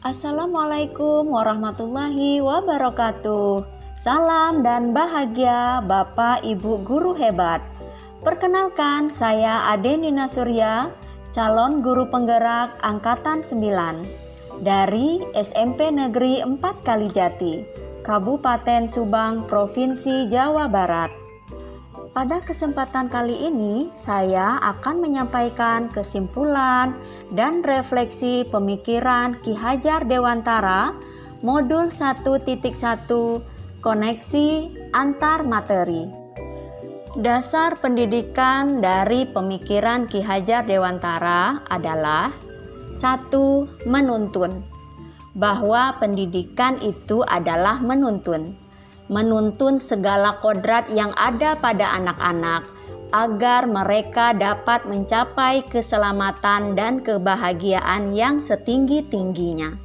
Assalamualaikum warahmatullahi wabarakatuh. Salam dan bahagia Bapak Ibu guru hebat. Perkenalkan, saya Adenina Surya, calon guru penggerak angkatan 9 dari SMP Negeri 4 Kalijati, Kabupaten Subang, Provinsi Jawa Barat. Pada kesempatan kali ini, saya akan menyampaikan kesimpulan dan refleksi pemikiran Ki Hajar Dewantara, Modul 1.1, Koneksi Antar Materi. Dasar pendidikan dari pemikiran Ki Hajar Dewantara adalah 1. Menuntun. Bahwa pendidikan itu adalah menuntun segala kodrat yang ada pada anak-anak agar mereka dapat mencapai keselamatan dan kebahagiaan yang setinggi-tingginya,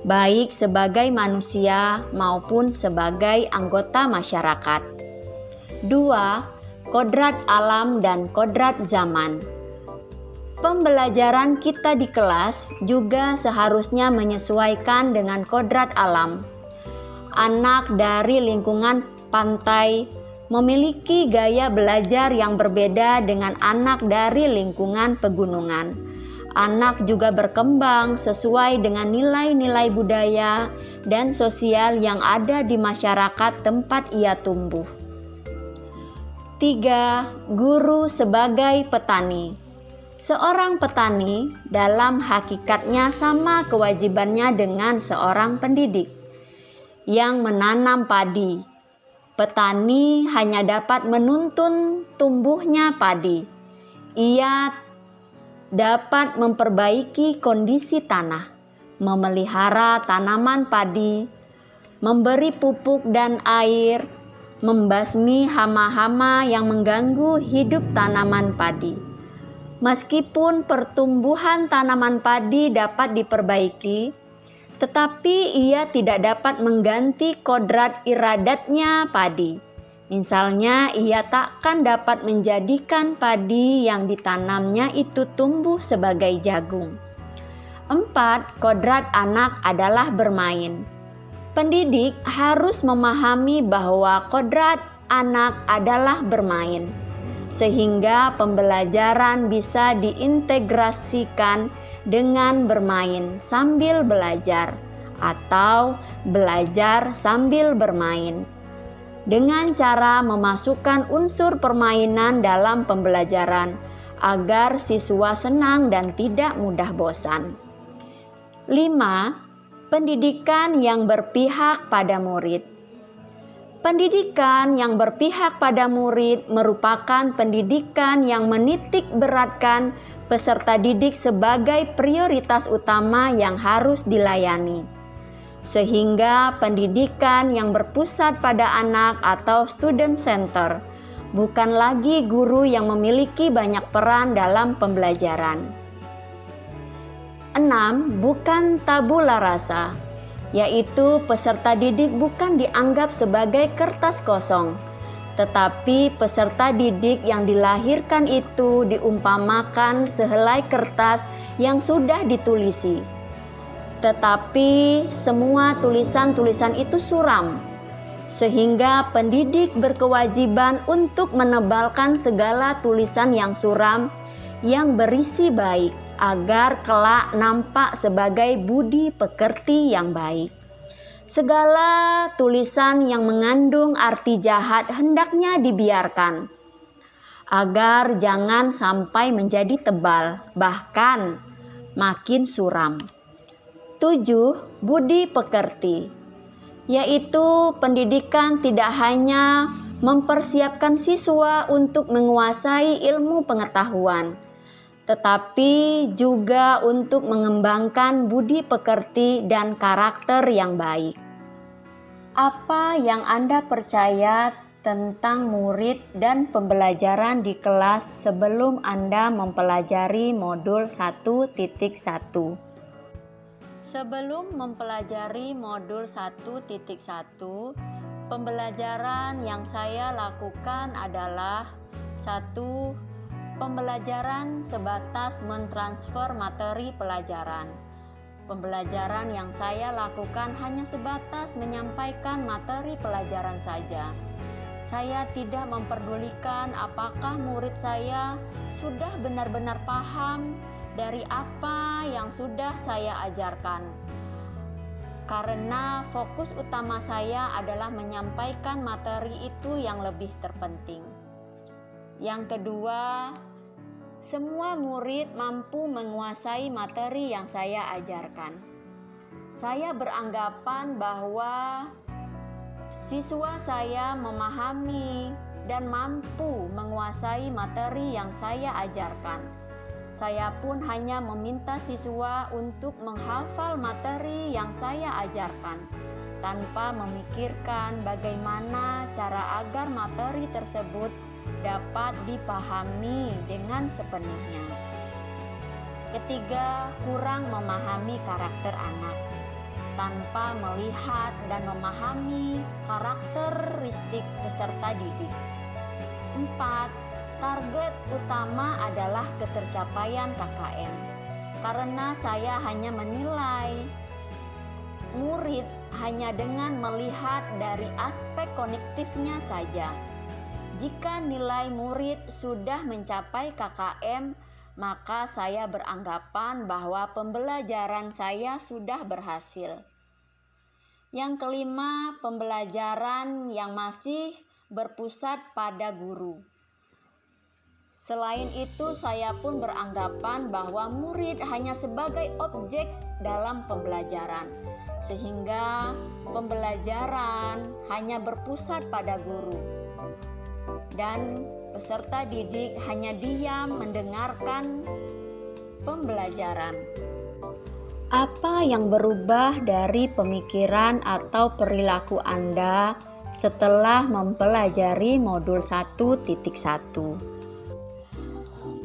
baik sebagai manusia maupun sebagai anggota masyarakat. 2. Kodrat alam dan kodrat zaman. Pembelajaran kita di kelas juga seharusnya menyesuaikan dengan kodrat alam. Anak dari lingkungan pantai memiliki gaya belajar yang berbeda dengan anak dari lingkungan pegunungan. Anak juga berkembang sesuai dengan nilai-nilai budaya dan sosial yang ada di masyarakat tempat ia tumbuh. 3. Guru sebagai petani. Seorang petani dalam hakikatnya sama kewajibannya dengan seorang pendidik yang menanam padi. Petani hanya dapat menuntun tumbuhnya padi. Ia dapat memperbaiki kondisi tanah, memelihara tanaman padi, memberi pupuk dan air, membasmi hama-hama yang mengganggu hidup tanaman padi. Meskipun pertumbuhan tanaman padi dapat diperbaiki, tetapi ia tidak dapat mengganti kodrat iradatnya padi. Misalnya, ia takkan dapat menjadikan padi yang ditanamnya itu tumbuh sebagai jagung. 4. Kodrat anak adalah bermain. Pendidik harus memahami bahwa kodrat anak adalah bermain, sehingga pembelajaran bisa diintegrasikan dengan bermain sambil belajar atau belajar sambil bermain, dengan cara memasukkan unsur permainan dalam pembelajaran agar siswa senang dan tidak mudah bosan. 5. Pendidikan yang berpihak pada murid. Pendidikan yang berpihak pada murid merupakan pendidikan yang menitik beratkan peserta didik sebagai prioritas utama yang harus dilayani. Sehingga pendidikan yang berpusat pada anak atau student center bukan lagi guru yang memiliki banyak peran dalam pembelajaran. 6. Bukan tabula rasa, yaitu peserta didik bukan dianggap sebagai kertas kosong, tetapi peserta didik yang dilahirkan itu diumpamakan sehelai kertas yang sudah ditulisi. Tetapi semua tulisan-tulisan itu suram, sehingga pendidik berkewajiban untuk menebalkan segala tulisan yang suram yang berisi baik, agar kelak nampak sebagai budi pekerti yang baik. Segala tulisan yang mengandung arti jahat hendaknya dibiarkan, agar jangan sampai menjadi tebal, bahkan makin suram. 7. Budi pekerti, yaitu pendidikan tidak hanya mempersiapkan siswa untuk menguasai ilmu pengetahuan, tetapi juga untuk mengembangkan budi pekerti dan karakter yang baik. Apa yang Anda percaya tentang murid dan pembelajaran di kelas sebelum Anda mempelajari modul 1.1? Sebelum mempelajari modul 1.1, pembelajaran yang saya lakukan adalah 1. Pembelajaran sebatas mentransfer materi pelajaran. Pembelajaran yang saya lakukan hanya sebatas menyampaikan materi pelajaran saja. Saya tidak memperdulikan apakah murid saya sudah benar-benar paham dari apa yang sudah saya ajarkan. Karena fokus utama saya adalah menyampaikan materi itu yang lebih terpenting. Yang kedua, semua murid mampu menguasai materi yang saya ajarkan. Saya beranggapan bahwa siswa saya memahami dan mampu menguasai materi yang saya ajarkan. Saya pun hanya meminta siswa untuk menghafal materi yang saya ajarkan, tanpa memikirkan bagaimana cara agar materi tersebut dapat dipahami dengan sepenuhnya. Ketiga, kurang memahami karakter anak. Tanpa melihat dan memahami karakteristik peserta didik. 4. Target utama adalah ketercapaian KKM. Karena saya hanya menilai murid hanya dengan melihat dari aspek kognitifnya saja. Jika nilai murid sudah mencapai KKM, maka saya beranggapan bahwa pembelajaran saya sudah berhasil. Yang kelima, pembelajaran yang masih berpusat pada guru. Selain itu, saya pun beranggapan bahwa murid hanya sebagai objek dalam pembelajaran, sehingga pembelajaran hanya berpusat pada guru. Dan peserta didik hanya diam mendengarkan pembelajaran. Apa yang berubah dari pemikiran atau perilaku Anda setelah mempelajari modul 1.1?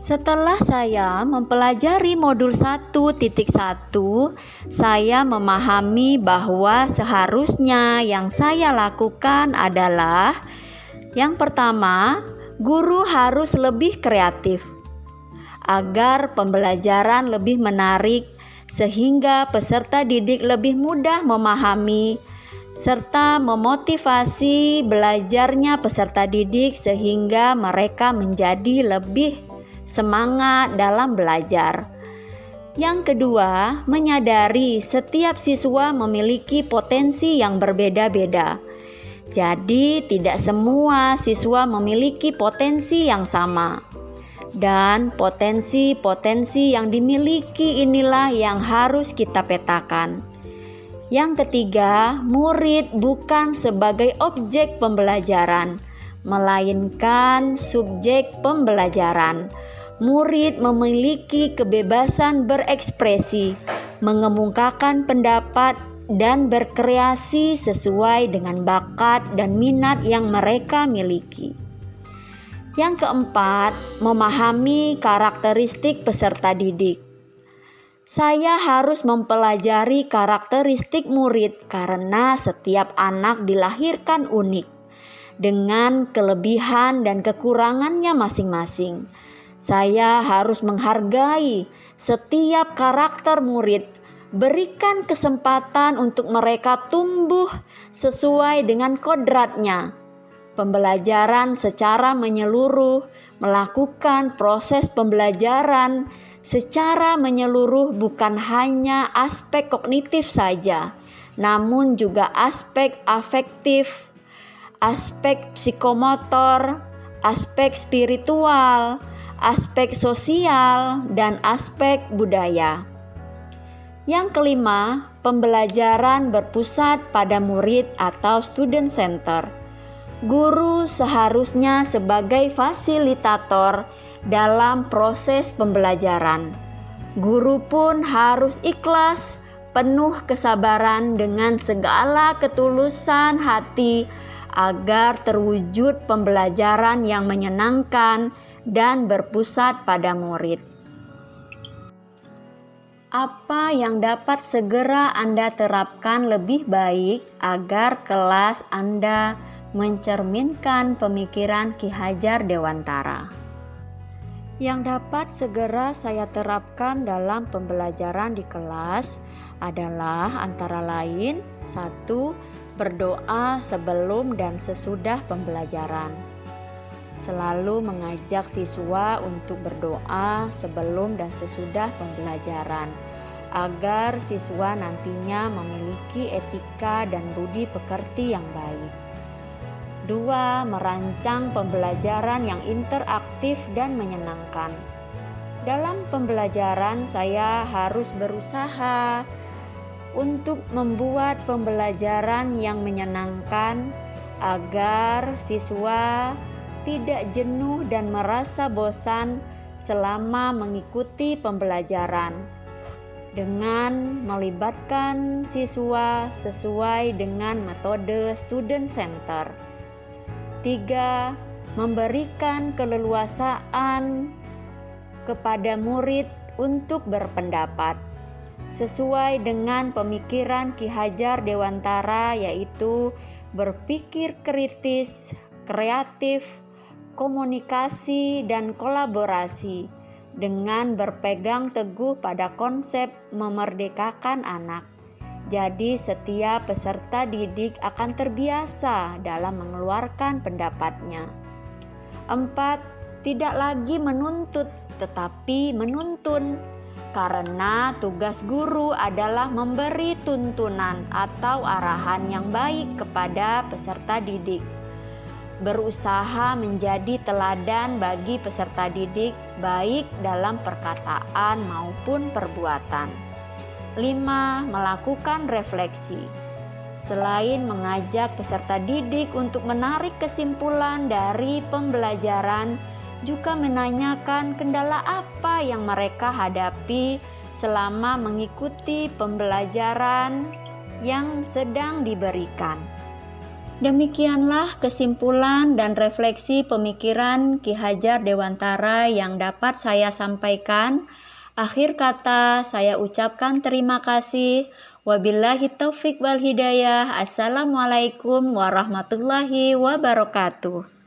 Setelah saya mempelajari modul 1.1, saya memahami bahwa seharusnya yang saya lakukan adalah yang pertama, guru harus lebih kreatif agar pembelajaran lebih menarik sehingga peserta didik lebih mudah memahami serta memotivasi belajarnya peserta didik sehingga mereka menjadi lebih semangat dalam belajar. Yang kedua, menyadari setiap siswa memiliki potensi yang berbeda-beda. Jadi, tidak semua siswa memiliki potensi yang sama. Dan potensi-potensi yang dimiliki inilah yang harus kita petakan. Yang ketiga, murid bukan sebagai objek pembelajaran, melainkan subjek pembelajaran. Murid memiliki kebebasan berekspresi, mengemukakan pendapat, dan berkreasi sesuai dengan bakat dan minat yang mereka miliki. Yang keempat, memahami karakteristik peserta didik. Saya harus mempelajari karakteristik murid karena setiap anak dilahirkan unik, dengan kelebihan dan kekurangannya masing-masing. Saya harus menghargai setiap karakter murid, berikan kesempatan untuk mereka tumbuh sesuai dengan kodratnya. Pembelajaran secara menyeluruh, melakukan proses pembelajaran secara menyeluruh bukan hanya aspek kognitif saja, namun juga aspek afektif, aspek psikomotor, aspek spiritual, aspek sosial, dan aspek budaya. Yang kelima, pembelajaran berpusat pada murid atau student center. Guru seharusnya sebagai fasilitator dalam proses pembelajaran. Guru pun harus ikhlas, penuh kesabaran dengan segala ketulusan hati agar terwujud pembelajaran yang menyenangkan dan berpusat pada murid. Apa yang dapat segera Anda terapkan lebih baik agar kelas Anda mencerminkan pemikiran Ki Hajar Dewantara? Yang dapat segera saya terapkan dalam pembelajaran di kelas adalah antara lain: 1. Berdoa sebelum dan sesudah pembelajaran. Selalu mengajak siswa untuk berdoa sebelum dan sesudah pembelajaran, agar siswa nantinya memiliki etika dan budi pekerti yang baik. 2. Merancang pembelajaran yang interaktif dan menyenangkan. Dalam pembelajaran, saya harus berusaha untuk membuat pembelajaran yang menyenangkan agar siswa tidak jenuh dan merasa bosan selama mengikuti pembelajaran, dengan melibatkan siswa sesuai dengan metode student center. 3. Memberikan keleluasaan kepada murid untuk berpendapat sesuai dengan pemikiran Ki Hajar Dewantara, yaitu berpikir kritis, kreatif, komunikasi, dan kolaborasi, dengan berpegang teguh pada konsep memerdekakan anak. Jadi setiap peserta didik akan terbiasa dalam mengeluarkan pendapatnya. 4. Tidak lagi menuntut tetapi menuntun, karena tugas guru adalah memberi tuntunan atau arahan yang baik kepada peserta didik. Berusaha menjadi teladan bagi peserta didik, baik dalam perkataan maupun perbuatan. 5. Melakukan refleksi. Selain mengajak peserta didik untuk menarik kesimpulan dari pembelajaran, juga menanyakan kendala apa yang mereka hadapi selama mengikuti pembelajaran yang sedang diberikan. Demikianlah kesimpulan dan refleksi pemikiran Ki Hajar Dewantara yang dapat saya sampaikan. Akhir kata, saya ucapkan terima kasih. Wabillahi taufik wal hidayah. Assalamualaikum warahmatullahi wabarakatuh.